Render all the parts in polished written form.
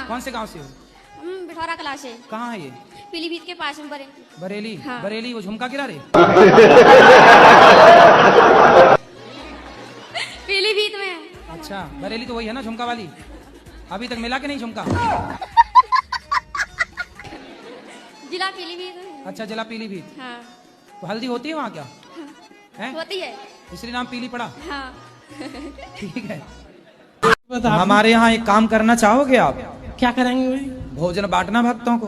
कौन से गांव से हो? हम बिठौरा कला से। कहाँ है ये? पीलीभीत के पास में बरेली। हाँ। बरेली वो झुमका गिरा रहे? पीलीभीत में। अच्छा, बरेली तो वही है ना झुमका वाली? अभी तक मिला कि नहीं झुमका? जिला पीलीभीत है। अच्छा, जिला पीलीभीत। हाँ। तो हल्दी होती है वहाँ क्या? है? होती है। इसलिए नाम पीली पड़ा? हाँ। ठीक है। हमारे यहाँ एक काम करना चाहोगे आप? क्या करेंगे भाई? भोजन बांटना भक्तों को।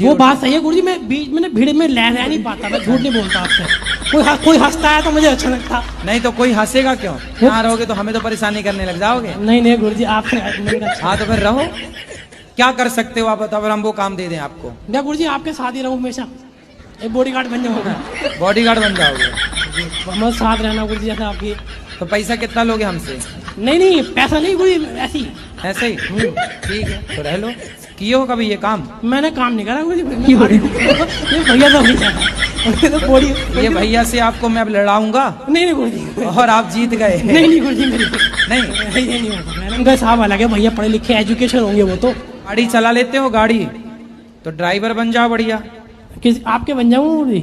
वो बात सही है गुरुजी, मैं बीच में भीड़ में रह नहीं पाता, मैं झूठ नहीं बोलता आपसे। कोई हंसता है तो मुझे अच्छा लगता। नहीं तो कोई हंसेगा क्यों? यहाँ रहोगे तो हमें तो परेशानी करने लग जाओगे। नहीं गुरुजी, आपसे हाँ तो फिर रहो। क्या कर सकते हो आप बताओ, हम वो काम दे दें आपको? मैं गुरुजी आपके साथ ही रहूं हमेशा, एक बॉडीगार्ड बन जाऊंगा। बॉडीगार्ड बन जाओगे? मैं साथ रहना गुरुजी जैसे आपकी। तो पैसा कितना लोगे हमसे? नहीं पैसा नहीं गुरुजी, ऐसी ऐसे ही। ठीक है तो रह लो। किए हो कभी ये काम? मैंने काम नहीं करा गुरुजी। ये भैया तो बॉडी, ये भैया से आपको मैं अब लड़ाऊंगा। नहीं गुरुजी, और आप जीत गए। नहीं गुरुजी मेरी नहीं ये नहीं होगा। मैंने उनका साहब अलग है, भैया पढ़े लिखे एजुकेशन होंगे वो तो। गाड़ी चला लेते हो गाड़ी? तो ड्राइवर बन जाओ बढ़िया। किस आपके बन जाऊँ गुरुजी?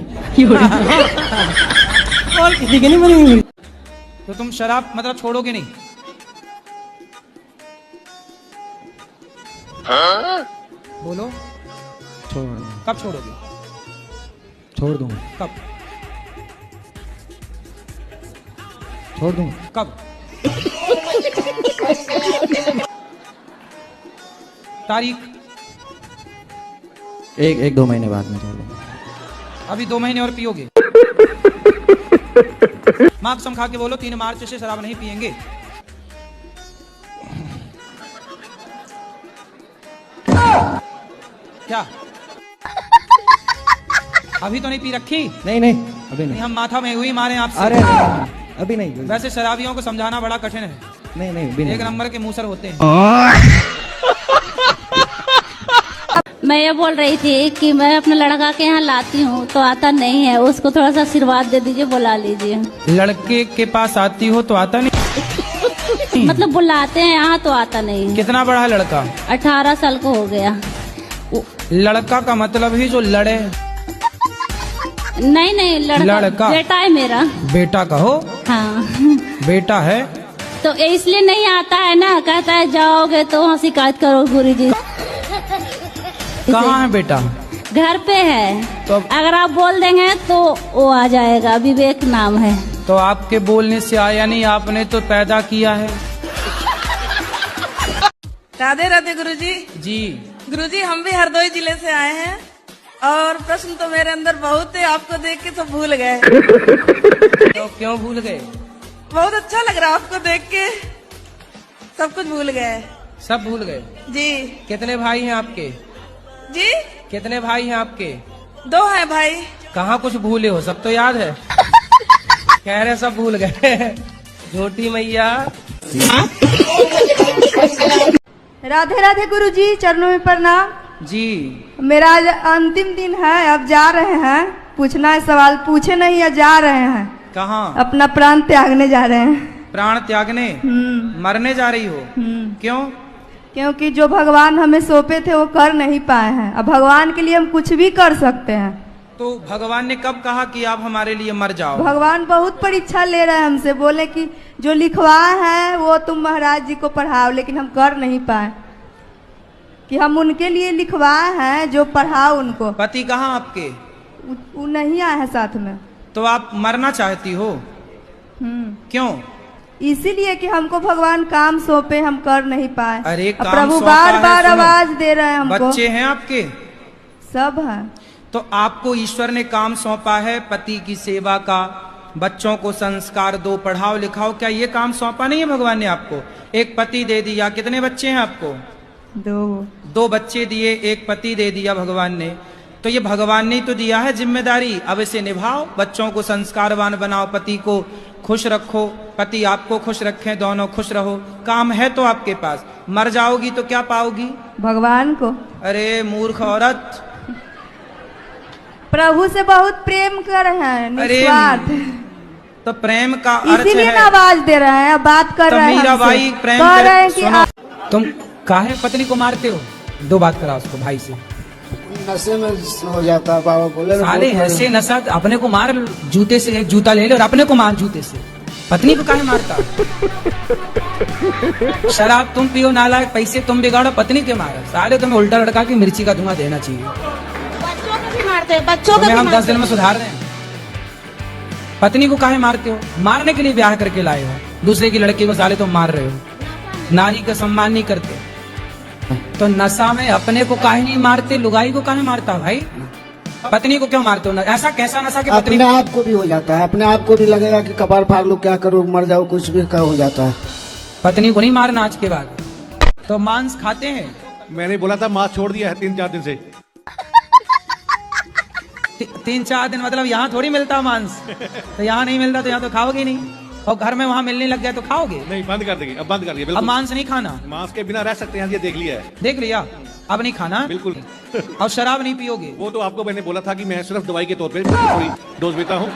और किसी के नहीं बनेंगे। तो तुम शराब मतलब छोड़ोगे नहीं? बोलो। कब छोड़ोगे? छोड़ दूंगा। कब? छोड़ दूंगा। कब? तारीख? एक दो महीने बाद में छोड़ दूंगा। अभी 2 महीने और पियोगे? माँ कसम खा के बोलो 3 मार्च से शराब नहीं पियेंगे। क्या अभी तो नहीं पी रखी? नहीं अभी नहीं। हम माथा में हुई मारे आपसे। अरे नहीं, अभी नहीं। वैसे शराबियों को समझाना बड़ा कठिन है। नहीं अभी नहीं। एक नंबर के मूसर होते हैं। मैं ये बोल रही थी कि मैं अपने लड़का के यहाँ लाती हूँ तो आता नहीं है, उसको थोड़ा सा आशीर्वाद दे दीजिए, बुला लीजिए। लड़के के पास आती हो तो आता नहीं? मतलब बुलाते हैं यहाँ तो आता नहीं। कितना बड़ा है लड़का? 18 साल को हो गया। लड़का का मतलब ही जो लड़े? नहीं लड़का बेटा है मेरा। बेटा कहो? हाँ बेटा है तो इसलिए नहीं आता है ना, कहता है जाओगे तो वहाँ शिकायत करो गुरुजी। कहाँ है बेटा? घर पे है। तो अगर आप बोल देंगे तो वो आ जाएगा, विवेक नाम है। तो आपके बोलने से आया नहीं, आपने तो पैदा किया है। राधे राधे गुरुजी। जी गुरुजी, हम भी हरदोई जिले से आए हैं और प्रश्न तो मेरे अंदर बहुत है, आपको देख के तो भूल गए। तो क्यों भूल गए? बहुत अच्छा लग रहा आपको देख के, सब कुछ भूल गए। सब भूल गए? जी। कितने भाई हैं आपके? जी कितने भाई हैं आपके? 2 हैं भाई। कहाँ कुछ भूले हो? सब तो याद है। कह रहे सब भूल गए। झूठी मैया। राधे राधे गुरुजी, चरणों में प्रणाम। जी मेरा आज अंतिम दिन है, अब जा रहे हैं। पूछना है सवाल, पूछे नहीं या जा रहे हैं? कहाँ? अपना प्राण त्यागने जा रहे हैं। प्राण त्यागने? मरने जा रही हो? क्यों? क्योंकि जो भगवान हमें सौंपे थे वो कर नहीं पाए हैं। अब भगवान के लिए हम कुछ भी कर सकते हैं। तो भगवान ने कब कहा कि आप हमारे लिए मर जाओ? भगवान बहुत परीक्षा ले रहे हैं हमसे, बोले कि जो लिखवाए हैं वो तुम महाराज जी को पढ़ाओ, लेकिन हम कर नहीं पाए कि हम उनके लिए लिखवाए हैं, जो पढ़ाओ उनको। पति कहाँ आपके? वो नहीं आए हैं साथ में। तो आप मरना चाहती हो? क्यों? इसीलिए कि हमको भगवान काम सौंपे, हम कर नहीं पाए। अरे काम प्रभु सौंपा बार है, बार सुनो। आवाज दे रहे हैं हमको। बच्चे हैं आपके? सब हैं। तो आपको ईश्वर ने काम सौंपा है पति की सेवा का, बच्चों को संस्कार दो, पढ़ाओ लिखाओ। क्या ये काम सौंपा नहीं है भगवान ने आपको? एक पति दे दिया। कितने बच्चे हैं आपको? 2 बच्चे दिए, एक पति दे दिया भगवान ने। तो ये भगवान ने तो दिया है जिम्मेदारी, अब इसे निभाओ। बच्चों को संस्कारवान बनाओ, पति को खुश रखो, पति आपको खुश रखें, दोनों खुश रहो। काम है तो आपके पास। मर जाओगी तो क्या पाओगी? भगवान को। अरे मूर्ख औरत, प्रभु से बहुत प्रेम कर रहे हैं, निस्वार्थ। तो प्रेम का अर्थ इसीलिए है। ना आवाज दे रहे हैं, बात कर तो रहे हैं मीरा हमसे। बाई प्रेम कह रहे हैं कि सुनो, तुम काहे पत्नी को मारते हो? दो बात करा उसको भाई से। नशे में हो जाता है बाबा बोले ना, साले बहुत ऐसे नशा, अपने को मार जूते से, एक जूता ले ले और अपने को मार जूते से, पत्नी को काहे मारता? शराब तुम पियो नालायक, पैसे तुम बिगाड़ो, पत्नी के मारो। साले तुम्हें उल्टा लड़का की मिर्ची का धुआं देना चाहिए। बच्चों को भी मारते हैं, बच्चों को तुम्हें भी हम 10 मारते दिन में सुधार रहे हैं। पत्नी को काहे मारते हो? मारने के लिए ब्याह करके लाए हो, दूसरे की लड़की को साले तुम मार रहे हो, नारी का सम्मान नहीं करते। तो नशा में अपने को काहे नहीं मारते, लुगाई को काहे मारता भाई? पत्नी को क्यों मारते हो? ऐसा कैसा नशा कि पत्नी अपने आप को भी हो जाता है, अपने आप को भी लगेगा कि कपार फाड़ लो, क्या करूँ, मर जाओ, कुछ भी का हो जाता है। पत्नी को नहीं मारना आज के बाद। तो मांस खाते हैं? मैंने बोला था मांस छोड़ दिया है 3-4 दिन से। 3-4 दिन मतलब यहाँ थोड़ी मिलता मांस, तो यहाँ नहीं मिलता तो यहाँ तो खाओगे नहीं, और घर में वहाँ मिलने लग गया तो खाओगे नहीं, बंद कर देंगे, अब बंद कर दिया अब बिल्कुल। मांस नहीं खाना, मांस के बिना रह सकते हैं, ये देख लिया है। देख लिया, अब नहीं खाना बिल्कुल। और शराब नहीं पियोगे? वो तो आपको मैंने बोला था कि मैं सिर्फ दवाई के तौर पे थोड़ी डोज लेता हूँ।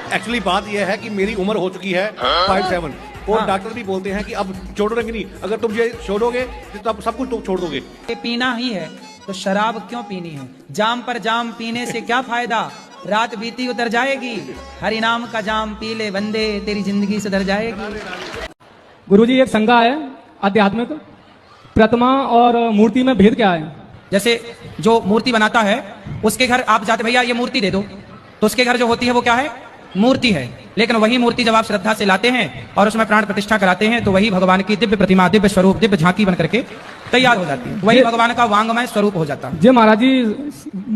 एक्चुअली बात यह है कि मेरी उम्र हो चुकी है 57 और डॉक्टर भी बोलते हैं कि अब छोड़ोगे नहीं, अगर तुम ये छोड़ोगे तो तब सब कुछ तुम छोड़ दोगे। ये पीना ही है तो शराब क्यों पीनी है? जाम पर जाम पीने से क्या फायदा, रात बीती उतर जाएगी, हरि नाम का जाम पी ले बंदे, तेरी जिंदगी सुधर जाएगी। गुरुजी, एक शंका है आध्यात्मिक, प्रतिमा और मूर्ति में भेद क्या है? जैसे जो मूर्ति बनाता है उसके घर आप जाते, भैया ये मूर्ति दे दो, तो उसके घर जो होती है वो क्या है? मूर्ति है। लेकिन वही मूर्ति जब आप श्रद्धा से लाते हैं और उसमें प्राण प्रतिष्ठा कराते हैं तो वही भगवान की दिव्य प्रतिमा, दिव्य स्वरूप, दिव्य झांकी बन करके तैयार हो जाती है, वही भगवान का वांगमय स्वरूप हो जाता है। जी महाराज जी,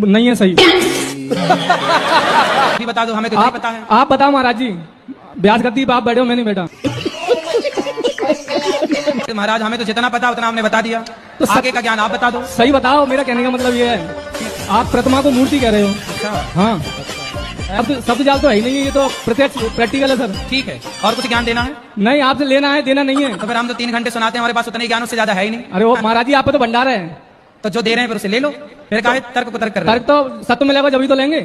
नहीं है सही। भी बता दो, हमें तो नहीं पता है। आप बताओ महाराज जी, ब्याज गद्दी पे आप बैठे हो, मैं नहीं बैठा। महाराज हमें तो जितना पता उतना हमने बता दिया, तो आगे का ज्ञान आप बता दो। सही बताओ, मेरा कहने का मतलब ये है, आप प्रतिमा को मूर्ति कह रहे हो। हाँ, अब शब्द जाल तो है ही नहीं है, ये तो प्रत्यक्ष प्रैक्टिकल है सर। ठीक है, और कुछ ज्ञान देना है? नहीं, आपसे लेना है, देना नहीं है। तो फिर हम तो 3 घंटे सुनाते हैं, हमारे पास उतने ज्ञान उससे ज्यादा है ही नहीं। अरे वो महाराज जी, आप पे तो भंडार है, तो जो दे रहे हैं फिर उसे ले लो, फिर काहे तर्क को तर्क कर रहे हो? तर्क तो सत्य मिलेगा जब ही तो लेंगे।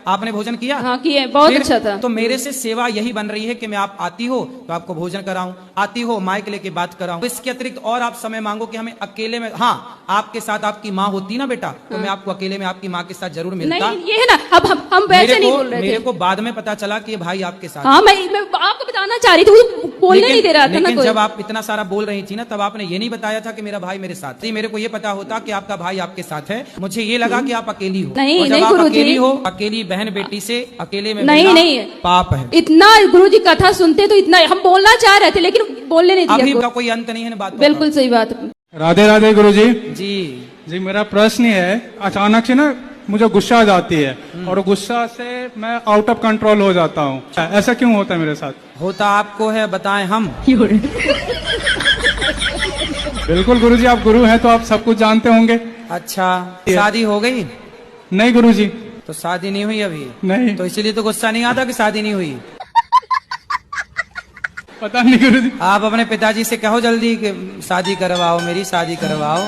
आपने भोजन किया? हाँ किए, बहुत फिर अच्छा था। तो मेरे से सेवा यही बन रही है कि मैं आप आती हो तो आपको भोजन कराऊं, आती हो माइक लेके बात कराऊं। इसके अतिरिक्त और आप समय मांगो कि हमें अकेले में, हाँ आपके साथ आपकी माँ होती ना बेटा, तो मैं आपको अकेले में आपकी माँ के साथ जरूर मिलता। नहीं, ये है ना, अब हम वैसे नहीं बोल रहे थे। मेरे को बाद में पता चला कि ये भाई आपके साथ। हाँ, मैं आपको बताना चाह रही थी, वो बोलने नहीं दे रहा था ना लेकिन कोई। जब आप इतना सारा बोल रही थी ना, तब आपने ये नहीं बताया था कि मेरा भाई मेरे साथ। मेरे को ये पता होता कि आपका भाई आपके साथ है, मुझे ये लगा कि आप अकेली हो। नहीं, और जब नहीं आप गुरुजी। अकेली हो, अकेली बहन बेटी से अकेले में नहीं, मिलना नहीं। पाप है। इतना गुरुजी कथा सुनते तो इतना हम बोलना चाह रहे थे, लेकिन बोलने नहीं अभी दिया। का कोई अंत नहीं है ना बात। बिल्कुल सही बात। राधे राधे गुरुजी। जी जी, मेरा प्रश्न है, अचानक से ना मुझे गुस्सा आ जाती है और गुस्सा से मैं आउट ऑफ कंट्रोल हो जाता हूँ, ऐसा क्यों होता है मेरे साथ? होता आपको है, बताएं हम? बिल्कुल गुरुजी, आप गुरु हैं तो आप सब कुछ जानते होंगे। अच्छा, शादी हो गई? नहीं गुरुजी। तो शादी नहीं हुई अभी? नहीं। तो इसीलिए तो गुस्सा नहीं आता कि शादी नहीं हुई। पता नहीं गुरुजी। आप अपने पिताजी से कहो जल्दी कि शादी करवाओ, मेरी शादी करवाओ।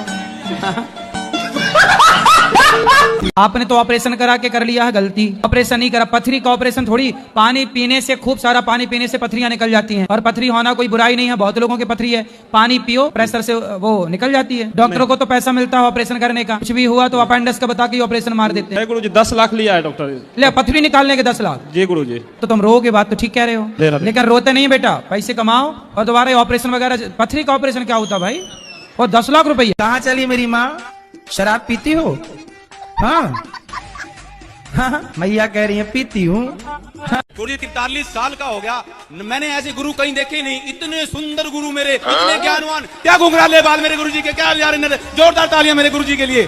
आपने तो ऑपरेशन करा के कर लिया है गलती। ऑपरेशन नहीं करा, पथरी का ऑपरेशन थोड़ी, पानी पीने से, खूब सारा पानी पीने से पथरियां निकल जाती हैं। और पथरी होना कोई बुराई नहीं है, बहुत लोगों की पथरी है, पानी पियो प्रेशर से वो निकल जाती है। डॉक्टरों को तो पैसा मिलता है ऑपरेशन करने का, कुछ भी हुआ तो अपेंडिक्स का बता के ऑपरेशन मार देते हैं। गुरुजी 10 लाख लिया है डॉक्टर। ले, पथरी निकालने के 10 लाख? जी गुरुजी। तो तुम रोगे, बात तो ठीक कह रहे हो, लेकिन रोते नहीं बेटा, पैसे कमाओ और दोबारा ऑपरेशन वगैरह। पथरी का ऑपरेशन क्या होता भाई? और 10 लाख रुपये कहाँ चली मेरी माँ? शराब पीती हो? हाँ हाँ, मैया कह रही है पीती हूँ। गुरुजी 43 साल का हो गया, मैंने ऐसे गुरु कहीं देखे नहीं, इतने सुंदर गुरु मेरे, इतने ज्ञानवान। क्या घुंघराले बाल मेरे गुरुजी के, क्या यार, जोरदार तालियां मेरे गुरुजी के लिए।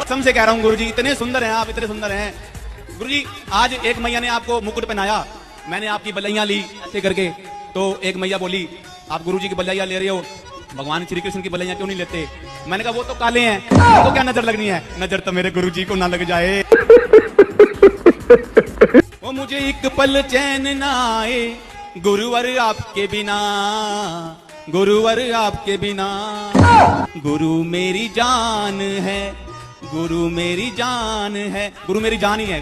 सबसे कह रहा हूँ गुरुजी, इतने सुंदर हैं आप, इतने सुंदर हैं गुरुजी। आज एक मैया ने आपको मुकुट पहनाया, मैंने आपकी बलैया ली ऐसे करके, तो एक मैया बोली आप गुरुजी की बलैया ले रहे हो, भगवान श्री कृष्ण की बलैया क्यों नहीं लेते? मैंने कहा वो तो काले हैं, तो क्या नजर लगनी है? नजर तो मेरे गुरुजी को ना लग जाए। वो मुझे एक पल चैन ना आए, गुरुवर आपके बिना, गुरुवर आपके बिना। गुरु मेरी जान है, गुरु मेरी जान है, गुरु मेरी जान ही है।